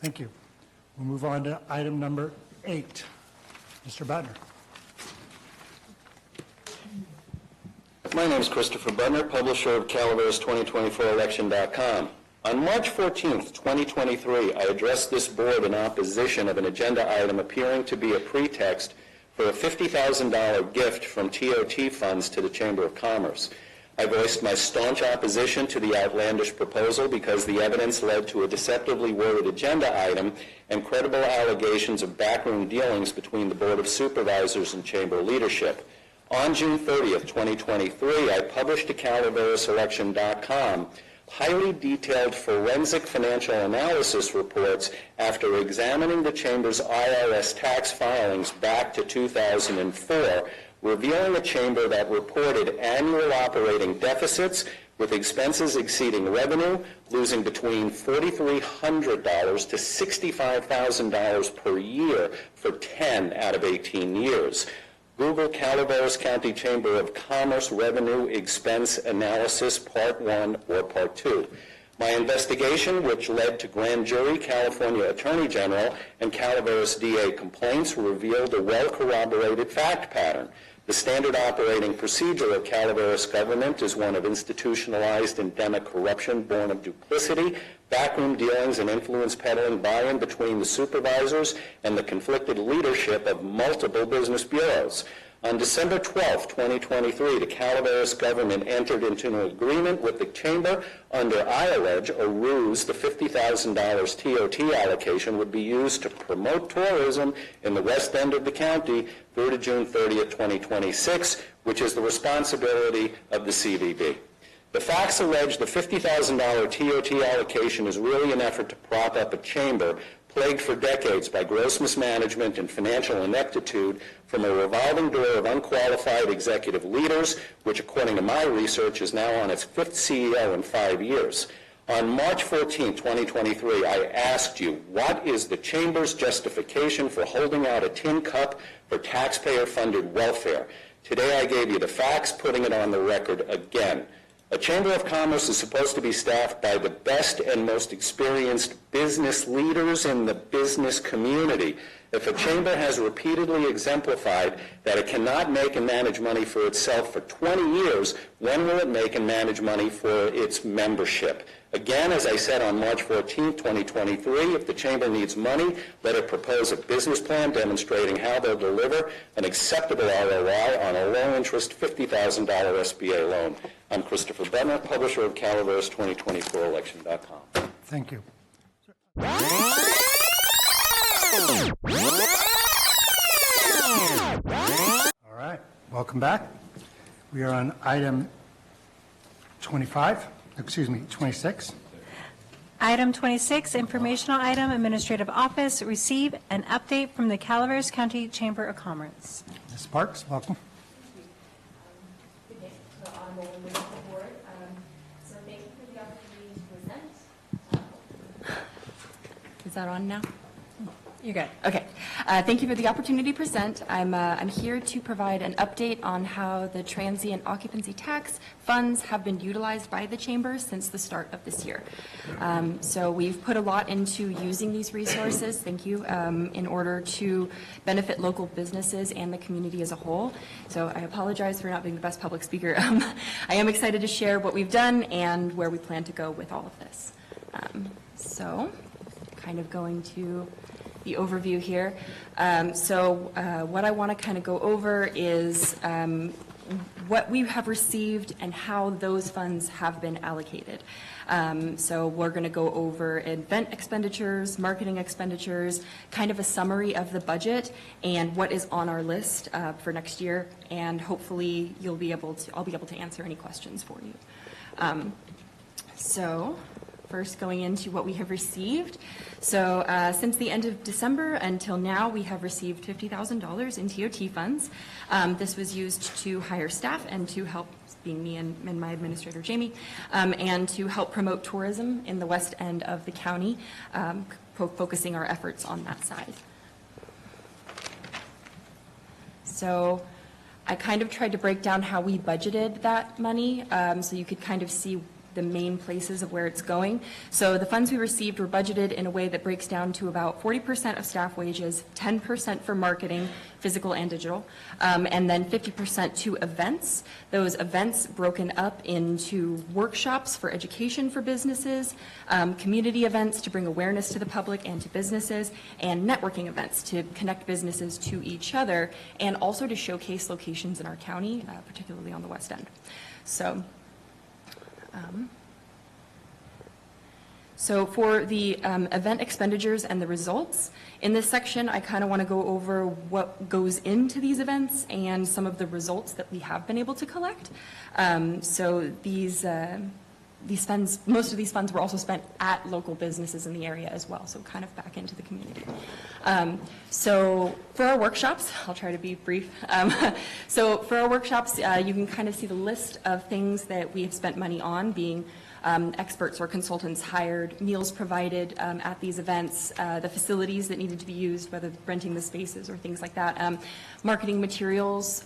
Thank you. We'll move on to item number 8. Mr. Buttner. My name is Christopher Buttner, publisher of Calaveras-2024-Election.com. On March 14th, 2023, I addressed this board in opposition of an agenda item appearing to be a pretext for a $50,000 gift from TOT funds to the Chamber of Commerce. I voiced my staunch opposition to the outlandish proposal because the evidence led to a deceptively worded agenda item and credible allegations of backroom dealings between the Board of Supervisors and Chamber leadership. On June 30th, 2023, I published to Calaveras-election.com highly detailed forensic financial analysis reports after examining the Chamber's IRS tax filings back to 2004, revealing a chamber that reported annual operating deficits with expenses exceeding revenue, losing between $4,300 to $65,000 per year for 10 out of 18 years. Google Calaveras County Chamber of Commerce Revenue Expense Analysis Part 1 or Part 2. My investigation, which led to grand jury, California Attorney General, and Calaveras DA complaints, revealed a well-corroborated fact pattern. The standard operating procedure of Calaveras government is one of institutionalized endemic corruption born of duplicity, backroom dealings, and influence peddling by and between the supervisors and the conflicted leadership of multiple business bureaus. On December 12, 2023, the Calaveras government entered into an agreement with the Chamber under, I allege, a ruse. The $50,000 TOT allocation would be used to promote tourism in the west end of the county through to June 30th, 2026, which is the responsibility of the CVB. The facts allege the $50,000 TOT allocation is really an effort to prop up a chamber plagued for decades by gross mismanagement and financial ineptitude from a revolving door of unqualified executive leaders, which, according to my research, is now on its 5th CEO in 5 years. On March 14, 2023, I asked you, what is the Chamber's justification for holding out a tin cup for taxpayer-funded welfare? Today I gave you the facts, putting it on the record again. A Chamber of Commerce is supposed to be staffed by the best and most experienced business leaders in the business community. If a chamber has repeatedly exemplified that it cannot make and manage money for itself for 20 years, when will it make and manage money for its membership? Again, as I said on March 14, 2023, if the chamber needs money, let it propose a business plan demonstrating how they'll deliver an acceptable ROI on a low-interest $50,000 SBA loan. I'm Christopher Buttner, publisher of Calaveras-2024-Election.com. Thank you. All right, welcome back. We are on item 26. Item 26, informational item, administrative office, receive an update from the Calaveras County Chamber of Commerce. Ms. Sparks, welcome. Good day to the honorable members of the board. So thank you for the opportunity to present. Is that on now? You're good. Okay. Thank you for the opportunity to present. I'm here to provide an update on how the transient occupancy tax funds have been utilized by the chamber since the start of this year. So we've put a lot into using these resources, thank you, in order to benefit local businesses and the community as a whole. So I apologize for not being the best public speaker. I am excited to share what we've done and where we plan to go with all of this. So kind of going to the overview here. What I want to kind of go over is what we have received and how those funds have been allocated. So we're going to go over event expenditures, marketing expenditures, kind of a summary of the budget and what is on our list for next year, and hopefully I'll be able to answer any questions for you. First, going into what we have received. So since the end of December until now, we have received $50,000 in TOT funds. This was used to hire staff and to help, being me and my administrator, Jamie, and to help promote tourism in the west end of the county, focusing our efforts on that side. So I kind of tried to break down how we budgeted that money so you could kind of see the main places of where it's going. So the funds we received were budgeted in a way that breaks down to about 40% of staff wages, 10% for marketing, physical and digital, and then 50% to events. Those events broken up into workshops for education for businesses, community events to bring awareness to the public and to businesses, and networking events to connect businesses to each other, and also to showcase locations in our county, particularly on the West End. So for the event expenditures and the results, in this section, I kind of want to go over what goes into these events and some of the results that we have been able to collect. So these funds, most of these funds were also spent at local businesses in the area as well, so kind of back into the community. So for our workshops, I'll try to be brief. So for our workshops, you can kind of see the list of things that we have spent money on, being experts or consultants hired, meals provided at these events, the facilities that needed to be used, whether renting the spaces or things like that, marketing materials,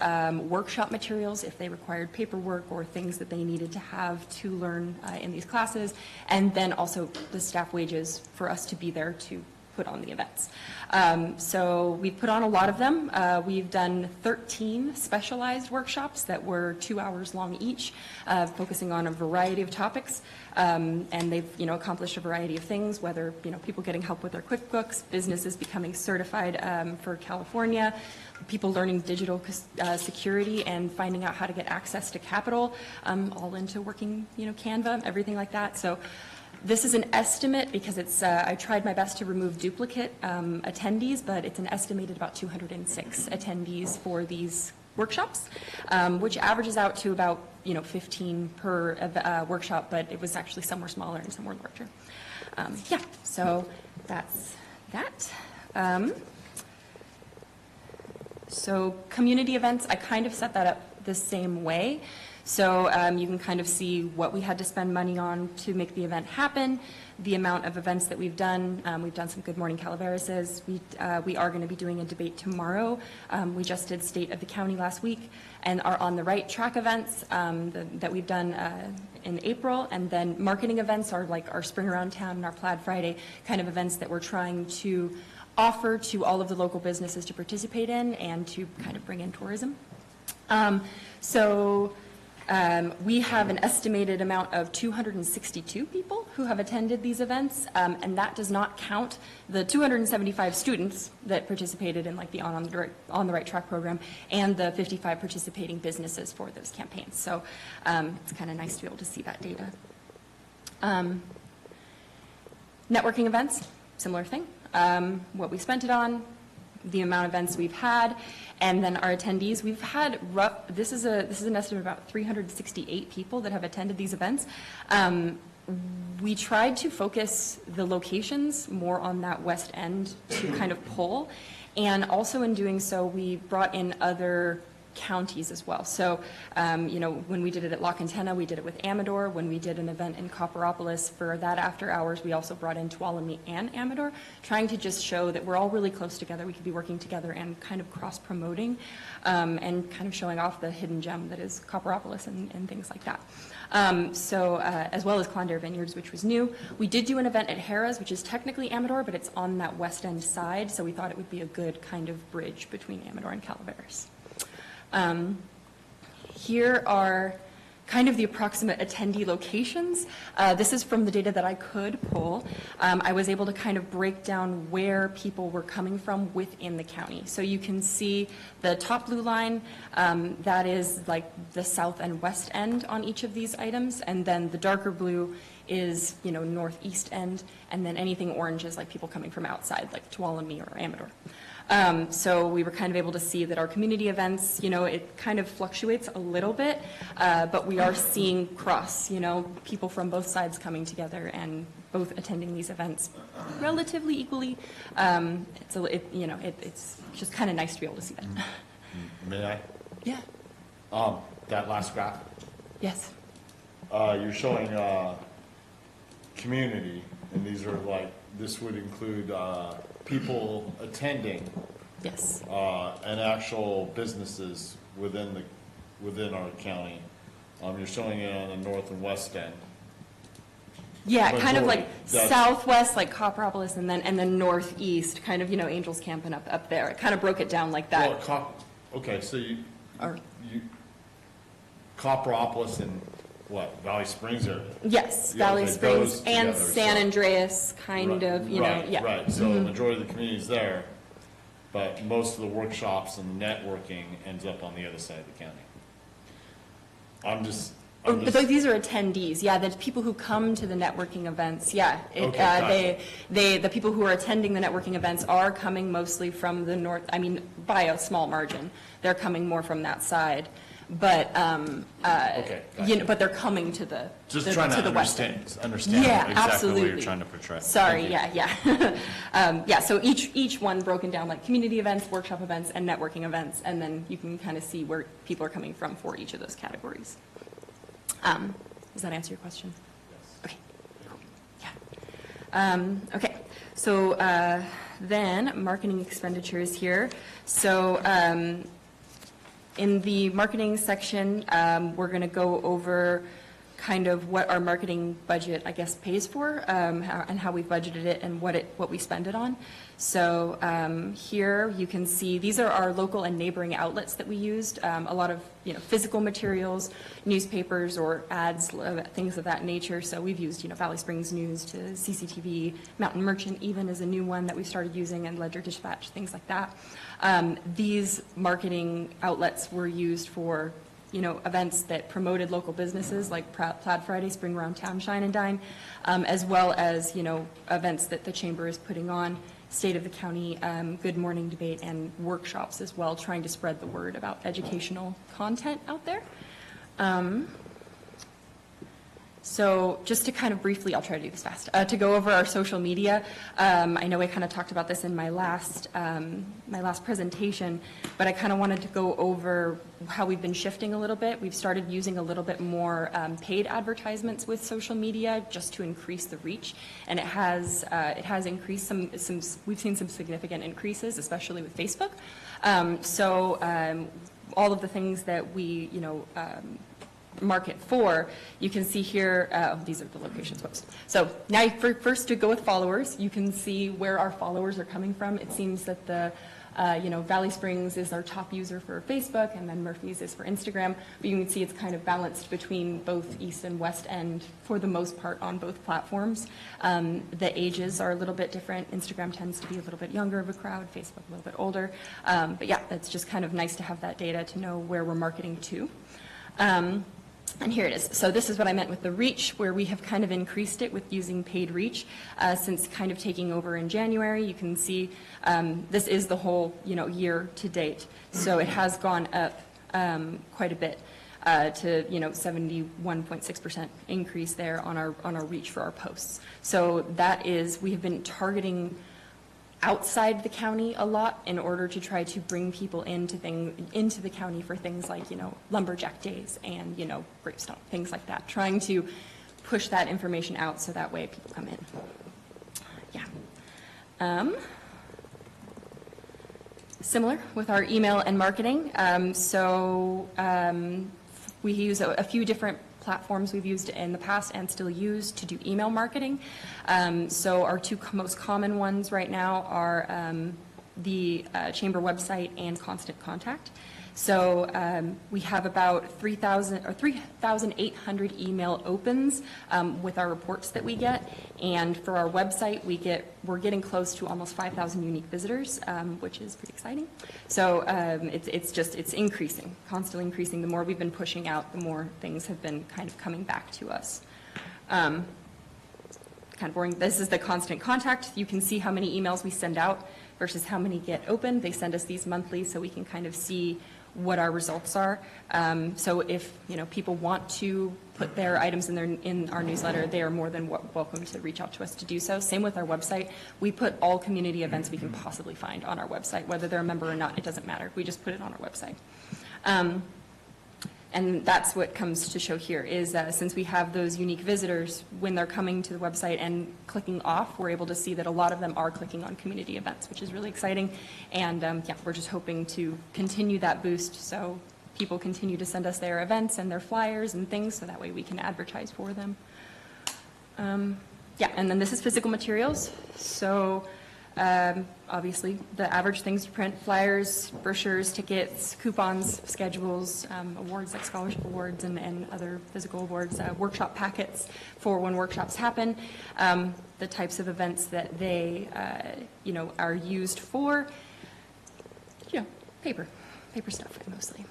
workshop materials if they required paperwork or things that they needed to have to learn in these classes, and then also the staff wages for us to be there to put on the events. So we've put on a lot of them. We've done 13 specialized workshops that were 2 hours long each, focusing on a variety of topics, and they've accomplished a variety of things, whether people getting help with their QuickBooks, businesses becoming certified for California, people learning digital security and finding out how to get access to capital, all into working Canva, everything like that. So this is an estimate because it's, I tried my best to remove duplicate attendees, but it's an estimated about 206 attendees for these workshops, which averages out to about 15 per workshop, but it was actually somewhere smaller and somewhere larger. Yeah, so that's that. So community events, I kind of set that up the same way. So you can kind of see what we had to spend money on to make the event happen, the amount of events that we've done. We've done some Good Morning Calaverases. We are going to be doing a debate tomorrow. We just did State of the County last week, and our On the Right track events that we've done in April. And then marketing events are like our Spring Around Town and our Plaid Friday kind of events that we're trying to offer to all of the local businesses to participate in and to kind of bring in tourism. We have an estimated amount of 262 people who have attended these events, and that does not count the 275 students that participated in like the On the Right Track program and the 55 participating businesses for those campaigns. So it's kind of nice to be able to see that data. Networking events, similar thing. What we spent it on, the amount of events we've had, and then our attendees. We've had this is an estimate of about 368 people that have attended these events. We tried to focus the locations more on that West End to kind of pull, and also in doing so, we brought in other counties as well. So, when we did it at La Cantena, we did it with Amador. When we did an event in Copperopolis for that after hours, we also brought in Tuolumne and Amador, trying to just show that we're all really close together. We could be working together and kind of cross-promoting and kind of showing off the hidden gem that is Copperopolis and things like that. As well as Clondare Vineyards, which was new. We did do an event at Harrah's, which is technically Amador, but it's on that West End side, so we thought it would be a good kind of bridge between Amador and Calaveras. Here are kind of the approximate attendee locations. This is from the data that I could pull. I was able to kind of break down where people were coming from within the county. So you can see the top blue line, that is like the south and west end on each of these items, and then the darker blue is, northeast end, and then anything orange is like people coming from outside, like Tuolumne or Amador. So we were kind of able to see that our community events, it kind of fluctuates a little bit, but we are seeing cross, people from both sides coming together and both attending these events relatively equally. It's just kind of nice to be able to see that. May I? Yeah. That last graph, Yes. you're showing community, and these are this would include people attending Yes. and actual businesses within our county. You're showing it on the north and west end. Yeah, kind of like That's- southwest, like Copperopolis, and then northeast, kind of, Angels Camp and up there. It kind of broke it down like that. Well, okay, so you, Or- Copperopolis and what, Valley Springs are? Yes, Yeah, Valley okay, Springs those and together, San so- Andreas, kind of, Right, yeah. Right, so the majority of the community's there, but most of the workshops and the networking ends up on the other side of the county. But these are attendees, yeah, the people who come to the networking events, yeah. Okay, gotcha. The people who are attending the networking events are coming mostly from the north, I mean, by a small margin. They're coming more from that side, but, Okay, gotcha. but they're coming to the, Just trying to the west end. understand Yeah, exactly what absolutely. you're trying to portray. Sorry, Thank you. yeah. Yeah, so each one broken down like community events, workshop events, and networking events, and then you can kind of see where people are coming from for each of those categories. Does that answer your question? Okay, cool, yeah. Okay, so then marketing expenditures here. So in the marketing section, we're going to go over kind of what our marketing budget, I guess, pays for, and how we budgeted it and what we spend it on. So here you can see these are our local and neighboring outlets that we used. A lot of physical materials, newspapers or ads, things of that nature. So we've used Valley Springs News to CCTV, Mountain Merchant even is a new one that we started using, and Ledger Dispatch, things like that. These marketing outlets were used for events that promoted local businesses like Plaid Friday, Spring Around Town, Shine and Dine, as well as, events that the Chamber is putting on, State of the County, Good Morning Debate, and workshops as well, trying to spread the word about educational content out there. So just to kind of briefly, I'll try to do this fast, to go over our social media. I know I kind of talked about this in my last presentation, but I kind of wanted to go over how we've been shifting a little bit. We've started using a little bit more paid advertisements with social media just to increase the reach, and it has increased some. We've seen some significant increases, especially with Facebook. All of the things that we market for, you can see here, these are the locations, whoops. So now first to go with followers, you can see where our followers are coming from. It seems that the, Valley Springs is our top user for Facebook, and then Murphy's is for Instagram, but you can see it's kind of balanced between both East and West End for the most part on both platforms. The ages are a little bit different. Instagram tends to be a little bit younger of a crowd, Facebook a little bit older. But yeah, it's just kind of nice to have that data to know where we're marketing to. And here it is. So this is what I meant with the reach, where we have kind of increased it with using paid reach since kind of taking over in January. You can see this is the whole year to date. So it has gone up quite a bit to 71.6% increase there on our reach for our posts. So that is, we have been targeting outside the county a lot in order to try to bring people into the county for things like, lumberjack days and, gravestone, things like that, trying to push that information out so that way people come in. Yeah. Similar with our email and marketing. We use a few different platforms we've used in the past and still use to do email marketing. So our two most common ones right now are the Chamber website and Constant Contact. So we have about 3,800 email opens with our reports that we get, and for our website we're getting close to almost 5,000 unique visitors, which is pretty exciting. So it's increasing, constantly increasing. The more we've been pushing out, the more things have been kind of coming back to us. Kind of boring. This is the Constant Contact. You can see how many emails we send out versus how many get opened. They send us these monthly, so we can kind of see what our results are. So if people want to put their items in our newsletter, they are more than welcome to reach out to us to do so. Same with our website. We put all community events we can possibly find on our website, whether they're a member or not. It doesn't matter. We just put it on our website. And that's what comes to show here is since we have those unique visitors, when they're coming to the website and clicking off, we're able to see that a lot of them are clicking on community events, which is really exciting. And yeah, we're just hoping to continue that boost so people continue to send us their events and their flyers and things so that way we can advertise for them. Yeah, and then this is physical materials. So obviously, the average things to print: flyers, brochures, tickets, coupons, schedules, awards like scholarship awards and other physical awards, workshop packets for when workshops happen, the types of events that they, are used for, paper stuff mostly.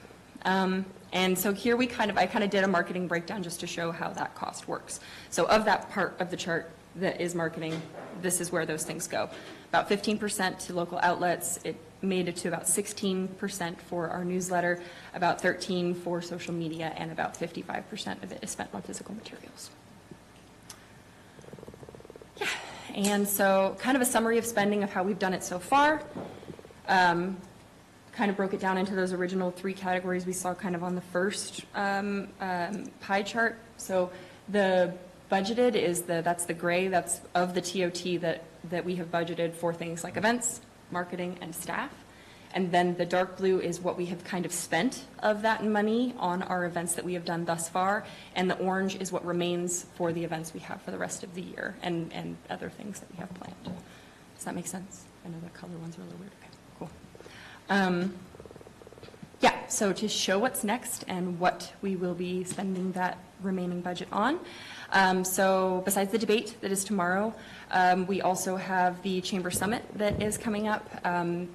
And so here I kind of did a marketing breakdown just to show how that cost works. So of that part of the chart that is marketing, this is where those things go. About 15% to local outlets. It made it to about 16% for our newsletter, about 13% for social media, and about 55% of it is spent on physical materials. Yeah, and so kind of a summary of spending of how we've done it so far. Kind of broke it down into those original 3 categories we saw kind of on the first pie chart. So the budgeted is that's the gray, that's of the TOT that we have budgeted for things like events, marketing, and staff. And then the dark blue is what we have kind of spent of that money on our events that we have done thus far. And the orange is what remains for the events we have for the rest of the year and other things that we have planned. Does that make sense? I know the color ones are a little weird. Okay, cool. Yeah, so to show what's next and what we will be spending that remaining budget on. So besides the debate that is tomorrow, we also have the Chamber Summit that is coming up.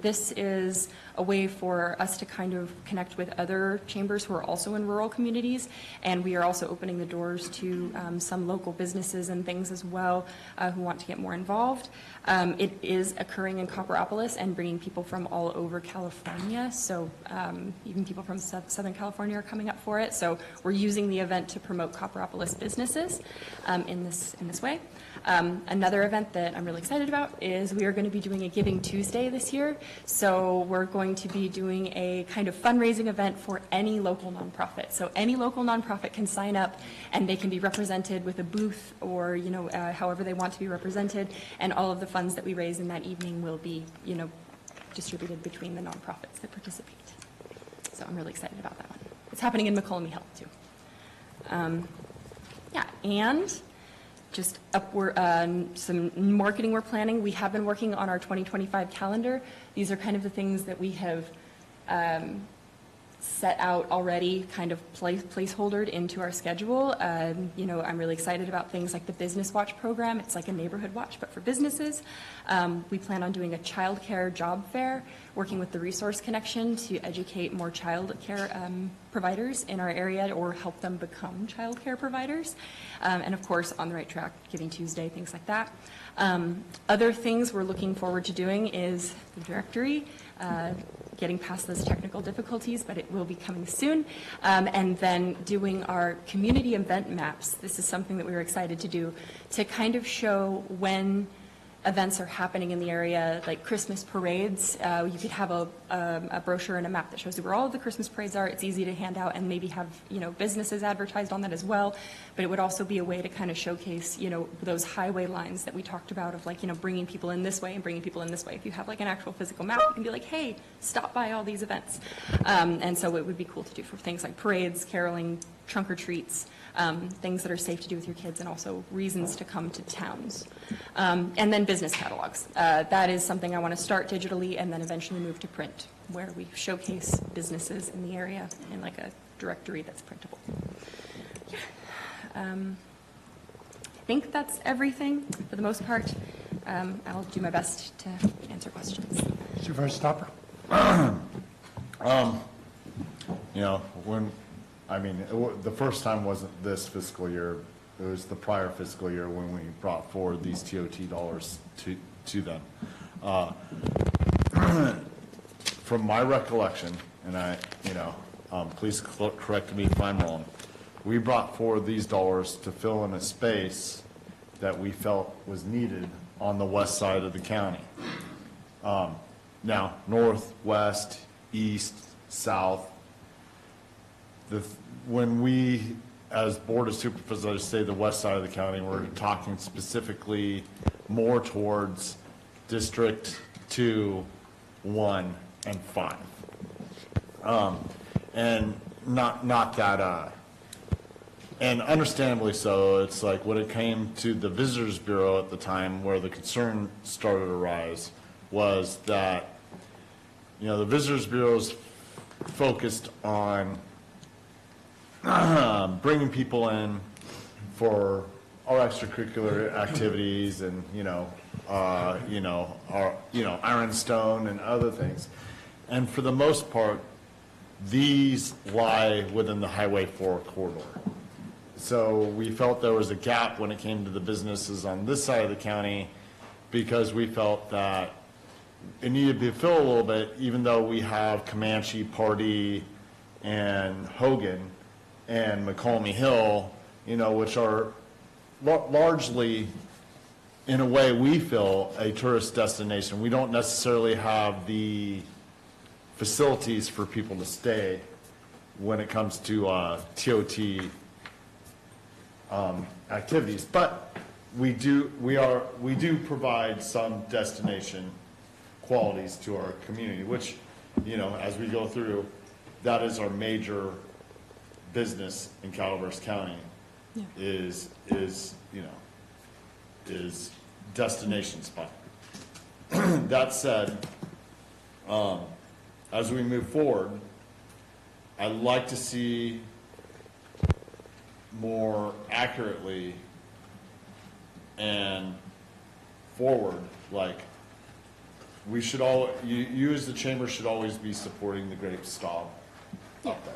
This is a way for us to kind of connect with other chambers who are also in rural communities, and we are also opening the doors to some local businesses and things as well who want to get more involved. It is occurring in Copperopolis and bringing people from all over California, so even people from Southern California are coming up for it. So we're using the event to promote Copperopolis businesses in this way. Another event that I'm really excited about is we are going to be doing a Giving Tuesday this year. So we're going to be doing a kind of fundraising event for any local nonprofit. So any local nonprofit can sign up and they can be represented with a booth or, however they want to be represented. And all of the funds that we raise in that evening will be, distributed between the nonprofits that participate. So I'm really excited about that one. It's happening in McCollum Health too. Yeah, and just upward, some marketing we're planning. We have been working on our 2025 calendar. These are kind of the things that we have set out already, kind of placeholdered into our schedule. I'm really excited about things like the Business Watch program. It's like a neighborhood watch, but for businesses. We plan on doing a child care job fair, working with the Resource Connection to educate more child care providers in our area or help them become child care providers. And of course, On the Right Track, Giving Tuesday, things like that. Other things we're looking forward to doing is the directory, getting past those technical difficulties, but it will be coming soon. And then doing our community event maps. This is something that we were excited to do to kind of show when events are happening in the area, like Christmas parades. You could have a brochure and a map that shows where all of the Christmas parades are. It's easy to hand out and maybe have, businesses advertised on that as well. But it would also be a way to kind of showcase, those highway lines that we talked about of like, bringing people in this way and bringing people in this way. If you have like an actual physical map, you can be like, hey, stop by all these events. And so it would be cool to do for things like parades, caroling, trunk or treats, things that are safe to do with your kids, and also reasons to come to towns. And then business catalogs. That is something I want to start digitally and then eventually move to print, where we showcase businesses in the area in like a directory that's printable. Yeah. I think that's everything for the most part. I'll do my best to answer questions. Supervisor Stopper? The first time wasn't this fiscal year. It was the prior fiscal year when we brought forward these TOT dollars to them. From my recollection, and please correct me if I'm wrong, we brought forward these dollars to fill in a space that we felt was needed on the west side of the county. Now, north, west, east, south. When we, as Board of Supervisors, say the west side of the county, we're talking specifically more towards District 2, 1, and 5. And not that And understandably so. It's like when it came to the Visitors Bureau at the time, where the concern started to arise, was that, you know, the Visitors Bureau's focused on bringing people in for our extracurricular activities and, Ironstone and other things. And for the most part, these lie within the Highway 4 corridor. So we felt there was a gap when it came to the businesses on this side of the county, because we felt that it needed to be filled a little bit, even though we have Comanche, Pardee, and Hogan, and McCalmy Hill, which are largely, in a way, we feel a tourist destination. We don't necessarily have the facilities for people to stay when it comes to TOT activities, but we do provide some destination qualities to our community, which, as we go through, that is our major business in Calaveras County, is destination spot. That said, as we move forward, I'd like to see more accurately and forward, like, we should you as the chamber should always be supporting the grape stop up there.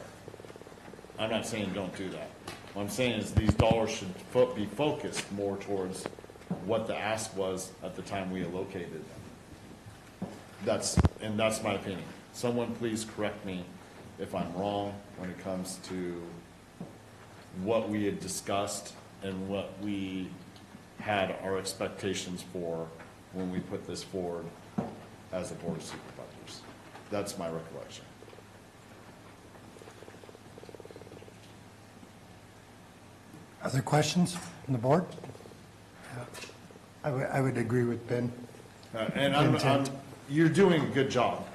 I'm not saying don't do that. What I'm saying is these dollars should be focused more towards what the ask was at the time we allocated them. That's my opinion. Someone please correct me if I'm wrong when it comes to what we had discussed and what we had our expectations for when we put this forward as a Board of Supervisors. That's my recollection. Other questions from the board? I would agree with Ben. And you're doing a good job.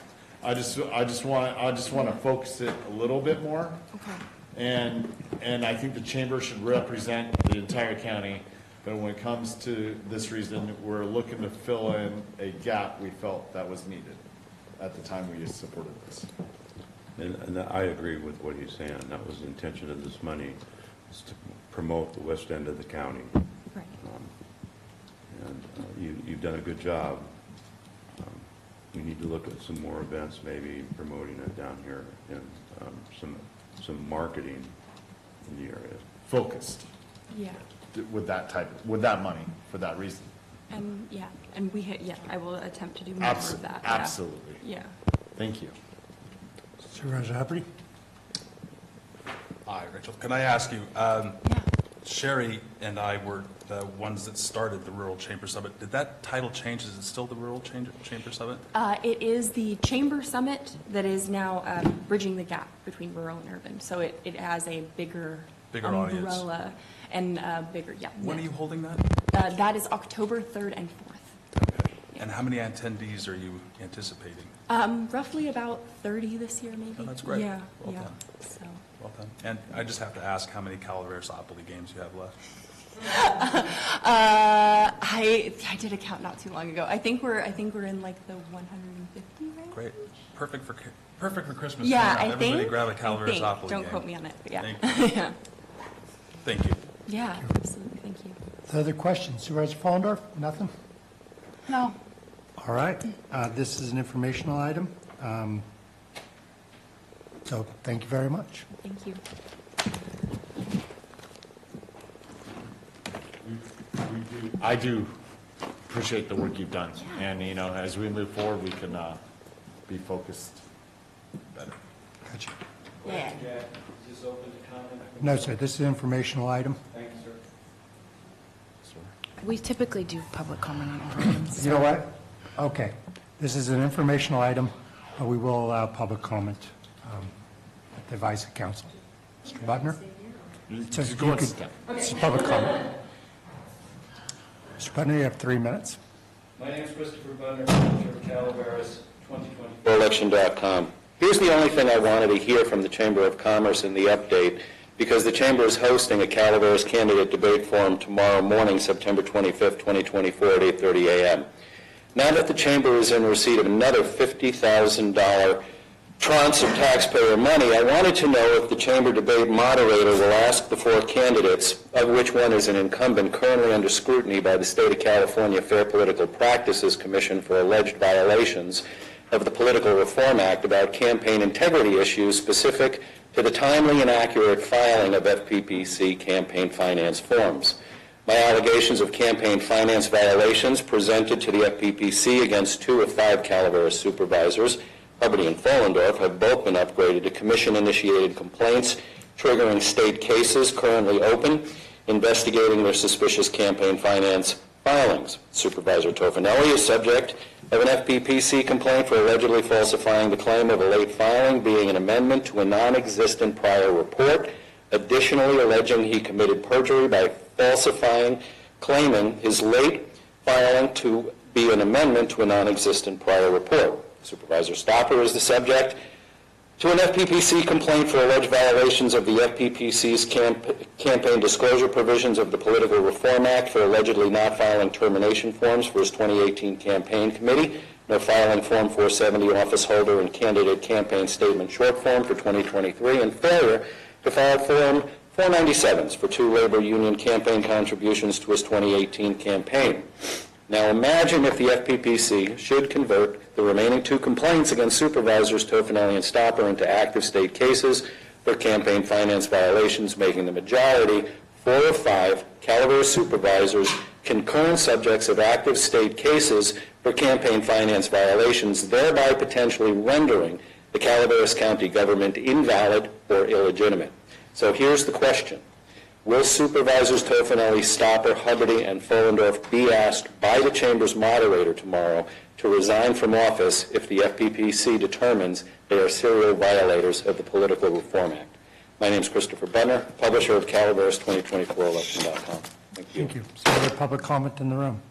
I just want to focus it a little bit more. Okay. And I think the chamber should represent the entire county, but when it comes to this reason, we're looking to fill in a gap we felt that was needed at the time we supported this. And I agree with what he's saying. That was the intention of this money, is to promote the west end of the county. Right. You've done a good job. We need to look at some more events, maybe promoting it down here, and some marketing in the area. Focused Yeah. with that money for that reason. And I will attempt to do more of that. Yeah. Absolutely. Yeah. Thank you. Supervisor Huberty? Hi, Rachel. Can I ask you, Sherry and I were the ones that started the Rural Chamber Summit. Did that title change? Is it still the Rural Chamber Summit? It is the Chamber Summit that is now bridging the gap between rural and urban. So it has a bigger umbrella and bigger, yeah. When are you holding that? That is October 3rd and 4th. Okay. And how many attendees are you anticipating? Roughly about 30 this year, maybe. Oh, that's great. Yeah, Well yeah. done. So. Well done. And I just have to ask how many Calaveras-opoly games you have left? I did a count not too long ago. I think we're in like the 150 range. Great. Perfect for Christmas. Yeah, dinner. I think. Everybody grab a Calaveras-opoly game. Don't quote me on it, but yeah. Thank you. Thank you. Yeah, absolutely. Thank you. Other questions? Supervisor Fallendorf? Nothing? No. All right. This is an informational item. So thank you very much. Thank you. I do appreciate the work you've done. And, as we move forward, we can be focused better. Gotcha. Yeah. Is this open to comment? No, sir, this is an informational item. Thank you, sir. We typically do public comment on all items. You know what? Okay. This is an informational item, but we will allow public comment at the advice of council. Mr. Buttner? So Just go you and could- sit down. It's public comment. Mr. Buttner, you have 3 minutes. My name is Christopher Buttner, manager of Calaveras 2024. Election.com. Here's the only thing I wanted to hear from the Chamber of Commerce in the update. because the Chamber is hosting a Calaveras candidate debate forum tomorrow morning, September 25th, 2024 at 8:30 a.m. Now that the Chamber is in receipt of another $50,000 tranche of taxpayer money, I wanted to know if the Chamber debate moderator will ask the 4 candidates, of which one is an incumbent currently under scrutiny by the State of California Fair Political Practices Commission for alleged violations of the Political Reform Act about campaign integrity issues specific to the timely and accurate filing of FPPC campaign finance forms. My allegations of campaign finance violations presented to the FPPC against 2 of 5 Calaveras supervisors, Huberty and Follendorf, have both been upgraded to commission-initiated complaints, triggering state cases currently open, investigating their suspicious campaign finance filings. Supervisor Tofanelli is subject of an FPPC complaint for allegedly falsifying the claim of a late filing being an amendment to a non-existent prior report, additionally alleging he committed perjury by claiming his late filing to be an amendment to a non-existent prior report. Supervisor Stopper is the subject to an FPPC complaint for alleged violations of the FPPC's campaign disclosure provisions of the Political Reform Act for allegedly not filing termination forms for his 2018 campaign committee, no filing Form 470 office holder and candidate campaign statement short form for 2023, and failure to file Form 497s for 2 labor union campaign contributions to his 2018 campaign. Now imagine if the FPPC should convert the remaining 2 complaints against Supervisors Tofanelli and Stopper into active state cases for campaign finance violations, making the majority 4 of 5 Calaveras supervisors concurrent subjects of active state cases for campaign finance violations, thereby potentially rendering the Calaveras County government invalid or illegitimate. So here's the question. Will Supervisors Tofanelli, Stopper, Huberty, and Follendorf be asked by the Chamber's moderator tomorrow to resign from office if the FPPC determines they are serial violators of the Political Reform Act? My name is Christopher Buttner, publisher of Calaveras 2024 Election.com. Thank you. Thank you. Is there other public comment in the room?